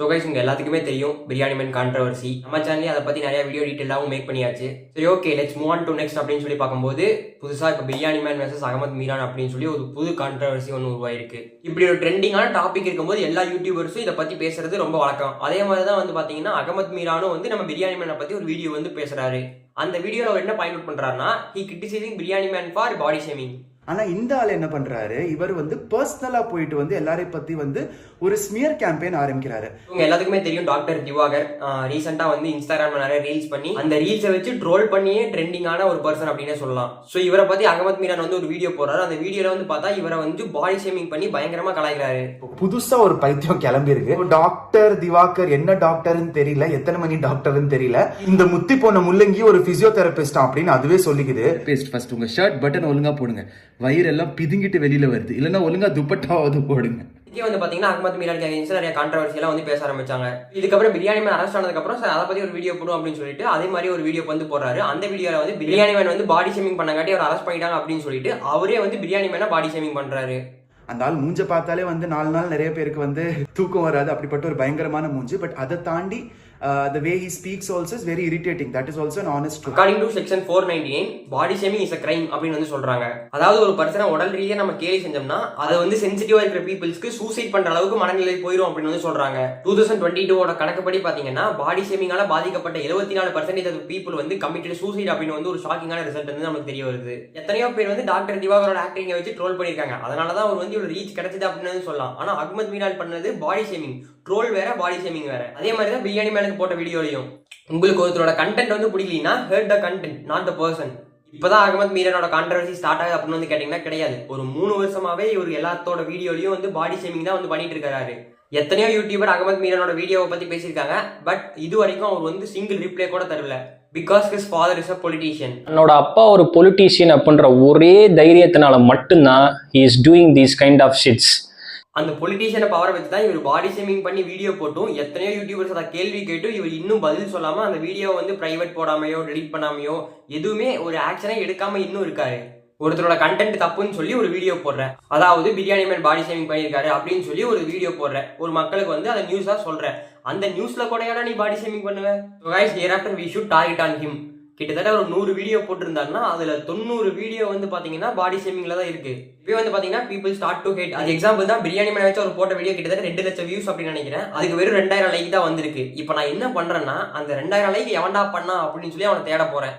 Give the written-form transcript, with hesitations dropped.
So guys உங்க எல்லாத்துக்குமே தெரியும் பிரியாணி மேன் கான்ட்ரவர்சி. நம்ம சேனலே அதை பத்தி நிறைய வீடியோ டீட்டெயிலாகவும் மேக் பண்ணியாச்சு. சரி okay, let's move on to next அப்படின்னு சொல்லி பார்க்கும்போது புதுசாக இப்போ பிரியாணி மேன் வெர்சஸ் அகமது மீரான் அப்படின்னு சொல்லி ஒரு புது கான்ட்ரவர்சி ஒன்று உருவாயிருக்கு. இப்படி ஒரு ட்ரெண்டிங்கான டாபிக் இருக்கும்போது எல்லா யூடியூபர்ஸும் இதை பத்தி பேசுறது ரொம்ப வழக்கம். அதே மாதிரி தான் வந்து பாத்தீங்கன்னா அகமது மீரானும் வந்து நம்ம பிரியாணி மேனை பத்தி ஒரு வீடியோ வந்து பேசுறாரு. அந்த வீடியோவில் அவர் என்ன பாயிண்ட் அவுட் பண்றாருன்னா, he criticising biryani man for body shaming. ஆனா இந்த ஆள் என்ன பண்றாரு, இவர் வந்து பர்சனலா போயிட்டு வந்து எல்லாரையும் பத்தி வந்து ஒரு ஸ்மியர் கேம்பெயின் ஆரம்பிக்கிறாரு. உங்க எல்லாத்துக்குமே தெரியும் டாக்டர் திவாகர் ரீசெண்டா வந்து இன்ஸ்டாகிராம்ல நிறைய ரீல்ஸ் பண்ணி அந்த ரீல்ஸை வச்சு ட்ரோல் பண்ணியே ட்ரெண்டிங்கான ஒரு பர்சன் அப்படின்னே சொல்லலாம். ஸோ இவரை பத்தி அகமது மீரான் வந்து ஒரு வீடியோ போடுறாரு. அந்த வீடியோல வந்து பார்த்தா இவரை வந்து பாடி ஷேமிங் பண்ணி பயங்கரமா கலாய்க்கிறாரு. புதுசா ஒரு பைத்தியம் கிளம்பி இருக்கு. டாக்டர் திவாகர் என்ன டாக்டர்னு தெரியல, எத்தனை மணி டாக்டர்னு தெரியல. இந்த முத்தி போன முள்ளங்கி ஒரு பிசியோதெரபிஸ்ட் அப்படின்னு அதுவே சொல்லிக்குது. ஃபர்ஸ்ட் உங்க ஷர்ட் பட்டன் ஒழுங்கா போடுங்க, வயிறெல்லாம் பிதுங்கிட்டு வெளியில வருது, இல்லைன்னா ஒழுங்கா துப்பட்டாவது போடுங்க. இதே வந்து பாத்தீங்கன்னா அகமது மீரான் அகைன்ஸ்ட் நிறைய கான்ட்ரவர்சி எல்லாம் வந்து பேச ஆரம்பிச்சாங்க. இதுக்கப்புறம் பிரியாணி மேன் அரெஸ்ட் ஆனதுக்கு அப்புறம் அதை பத்தி ஒரு வீடியோ போடும் அப்படின்னு சொல்லிட்டு அதே மாதிரி ஒரு வீடியோ வந்து போடுறாரு. அந்த வீடியோல வந்து பிரியாணி மேன் வந்து பாடி ஷேமிங் பண்ணங்காட்டி அவர் அரெஸ்ட் பண்ணிட்டாங்க அப்படின்னு சொல்லிட்டு அவரே வந்து பிரியாணி மேனை பாடி ஷேமிங் பண்றாரு. அந்த ஆள் மூஞ்ச பார்த்தாலே வந்து 4 நாள் நிறைய பேருக்கு வந்து தூக்கம் வராது, அப்படிப்பட்ட ஒரு பயங்கரமான மூஞ்சு. பட் அதை தாண்டி the way he speaks also is very irritating. That is also an honest truth. According to section 499 body shaming is a crime அப்படின்னு வந்து சொல்றாங்க. அதாவது ஒரு பர்சனை உடல் ரீதியா நம்ம கேலி செஞ்சோம்னா அதை வந்து சென்சிட்டிவா இருக்கிற பீப்புள்ஸ்க்கு சூசைட் பண்ற அளவுக்கு மனநிலை போயிடும் அப்படின்னு வந்து சொல்றாங்க. 2022 கணக்குப்படி பாத்தீங்கன்னா பாடி ஷேமிங்கால பாதிக்கப்பட்ட 74% ஆஃப் பீப்புள் வந்து கமிட்டட் சூசைட் அப்படின்னு வந்து ஒரு ஷாக்கிங்கான ரிசல்ட் வந்து நமக்கு தெரிய வருது. எத்தனையோ பேர் வந்து டாக்டர் திவாகரோட ஆக்டிங்கை வச்சு ட்ரோல் பண்ணிருக்காங்க. அதனாலதான் அவர் வந்து ஒரு ரீச் கிடைச்சது அப்படின்னு சொல்லலாம். ஆனா அகமது மீரான் பண்ணது பாடி ஷேமிங். ட்ரோல் வேற, பாடி ஷேமிங் வேற. அதே மாதிரி தான் பிரியாணி மேனுக்கு போட்ட வீடியோலையும் உங்களுக்கு ஒருத்தரோட கண்டென்ட் வந்து பிடிக்கலனா hurt the content not the person. இப்பதான் அகமது மீரானோட கான்ட்ரவர்சி ஸ்டார்ட் ஆகுது அப்படின்னு வந்து கேட்டீங்கன்னா கிடையாது. ஒரு 3 வருஷமாவே இவர் எல்லாத்தோட வீடியோலையும் வந்து பாடி ஷேமிங் தான் வந்து பண்ணிட்டு இருக்காரு. எத்தனையோ யூடியூபர் அகமது மீரானோட வீடியோவை பத்தி பேசியிருக்காங்க. பட் இது வரைக்கும் அவர் வந்து சிங்கிள் ரிப்ளை கூட தரல. Because his father is a politician. என்னோட அப்பா ஒரு பொலிட்டீஷியன் அப்படின்ற ஒரே தைரியத்தினால மட்டும்தான் he is doing these kind of shits. அந்த பொலிட்டீஷியனை பவரை வச்சு தான் இவர் பாடி ஷேமிங் பண்ணி வீடியோ போட்டும் எத்தனையோ யூடியூபர்ஸ் அதை கேள்வி கேட்டும் இவர் இன்னும் பதில் சொல்லாம அந்த வீடியோ வந்து பிரைவேட் போடாமையோ டெலிட் பண்ணாமையோ எதுவுமே ஒரு ஆக்ஷனே எடுக்காம இன்னும் இருக்காரு. ஒருத்தரோட கண்டென்ட் தப்புன்னு சொல்லி ஒரு வீடியோ போடுறேன், அதாவது பிரியாணி மேன் பாடி ஷேமிங் பண்ணியிருக்காரு அப்படின்னு சொல்லி ஒரு வீடியோ போடுறேன், ஒரு மக்களுக்கு வந்து அதை நியூஸா சொல்றேன். அந்த நியூஸ்ல கூட நீ பாடி ஷேமிங் பண்ணுவேன். So guys, hereafter we should target on him. கிட்டத்தட்ட ஒரு 100 வீடியோ போட்டிருந்தாருன்னா அதுல 90 வீடியோ வந்து பாத்தீங்கன்னா பாடி ஷேமிங்ல தான் இருக்கு. இப்போ வந்து பாத்தீங்கன்னா people start to hate. அது எக்ஸாம்பிள் தான் பிரியாணி மேன் வச்சு ஒரு போட்ட வீடியோ கிட்டத்தட்ட 2 லட்சம் வியூஸ் அப்படின்னு நினைக்கிறேன். அதுக்கு வெறும் 2000 லைக் தான் வந்திருக்கு. இப்போ நான் என்ன பண்றேன்னா அந்த 2000 லைக் எவன்டா பண்ணா அப்படின்னு சொல்லி அவனை தேட போறேன்.